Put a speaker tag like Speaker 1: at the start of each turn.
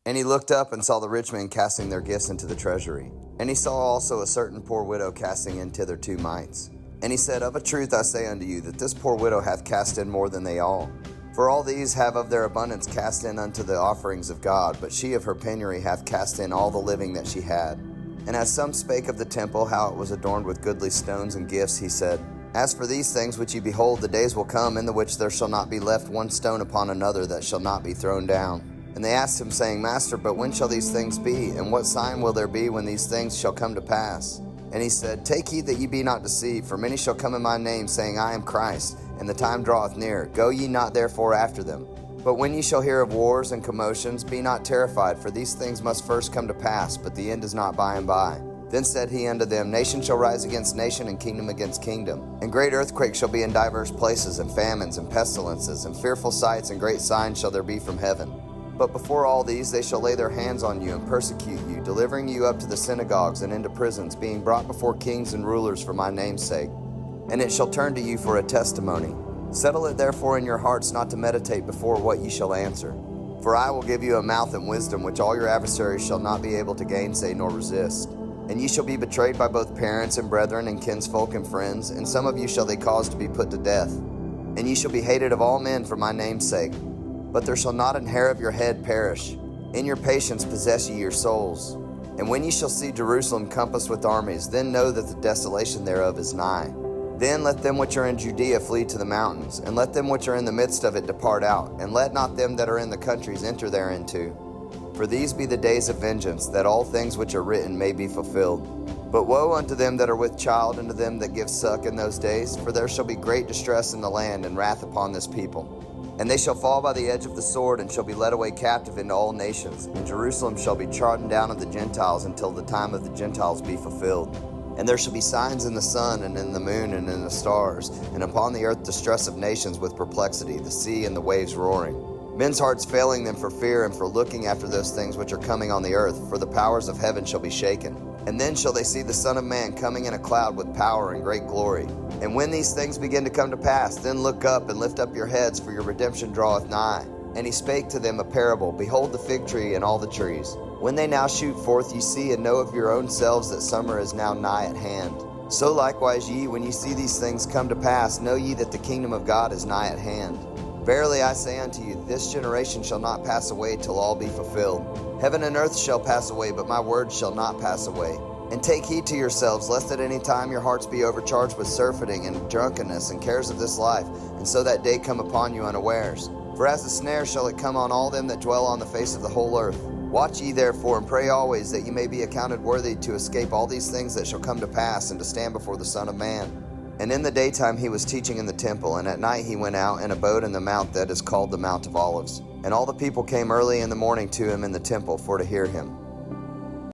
Speaker 1: And he looked up and saw the rich men casting their gifts into the treasury. And he saw also a certain poor widow casting in thither 2 mites. And he said, Of a truth I say unto you, that this poor widow hath cast in more than they all. For all these have of their abundance cast in unto the offerings of God, but she of her penury hath cast in all the living that she had. And as some spake of the temple, how it was adorned with goodly stones and gifts, he said, As for these things which ye behold, the days will come in the which there shall not be left one stone upon another that shall not be thrown down. And they asked him, saying, Master, but when shall these things be? And what sign will there be when these things shall come to pass? And he said, Take heed that ye be not deceived, for many shall come in my name, saying, I am Christ, and the time draweth near. Go ye not therefore after them. But when ye shall hear of wars and commotions, be not terrified, for these things must first come to pass, but the end is not by and by. Then said he unto them, Nation shall rise against nation, and kingdom against kingdom. And great earthquakes shall be in divers places, and famines, and pestilences, and fearful sights, and great signs shall there be from heaven. But before all these they shall lay their hands on you, and persecute you, delivering you up to the synagogues and into prisons, being brought before kings and rulers for my name's sake. And it shall turn to you for a testimony. Settle it therefore in your hearts not to meditate before what ye shall answer. For I will give you a mouth and wisdom, which all your adversaries shall not be able to gainsay nor resist. And ye shall be betrayed by both parents and brethren and kinsfolk and friends, and some of you shall they cause to be put to death. And ye shall be hated of all men for my name's sake. But there shall not an hair of your head perish. In your patience possess ye your souls. And when ye shall see Jerusalem compassed with armies, then know that the desolation thereof is nigh. Then let them which are in Judea flee to the mountains, and let them which are in the midst of it depart out, and let not them that are in the countries enter thereinto. For these be the days of vengeance, that all things which are written may be fulfilled. But woe unto them that are with child, and to them that give suck in those days, for there shall be great distress in the land, and wrath upon this people. And they shall fall by the edge of the sword, and shall be led away captive into all nations. And Jerusalem shall be trodden down of the Gentiles, until the time of the Gentiles be fulfilled. And there shall be signs in the sun, and in the moon, and in the stars, and upon the earth distress of nations with perplexity, the sea and the waves roaring. Men's hearts failing them for fear, and for looking after those things which are coming on the earth, for the powers of heaven shall be shaken. And then shall they see the Son of Man coming in a cloud with power and great glory. And when these things begin to come to pass, then look up and lift up your heads, for your redemption draweth nigh. And he spake to them a parable, Behold the fig tree and all the trees. When they now shoot forth, ye see and know of your own selves that summer is now nigh at hand. So likewise ye, when ye see these things come to pass, know ye that the kingdom of God is nigh at hand. Verily I say unto you, this generation shall not pass away till all be fulfilled. Heaven and earth shall pass away, but my words shall not pass away. And take heed to yourselves, lest at any time your hearts be overcharged with surfeiting and drunkenness and cares of this life, and so that day come upon you unawares. For as a snare shall it come on all them that dwell on the face of the whole earth. Watch ye therefore, and pray always, that ye may be accounted worthy to escape all these things that shall come to pass, and to stand before the Son of Man. And in the daytime he was teaching in the temple, and at night he went out and abode in the mount that is called the Mount of Olives. And all the people came early in the morning to him in the temple for to hear him.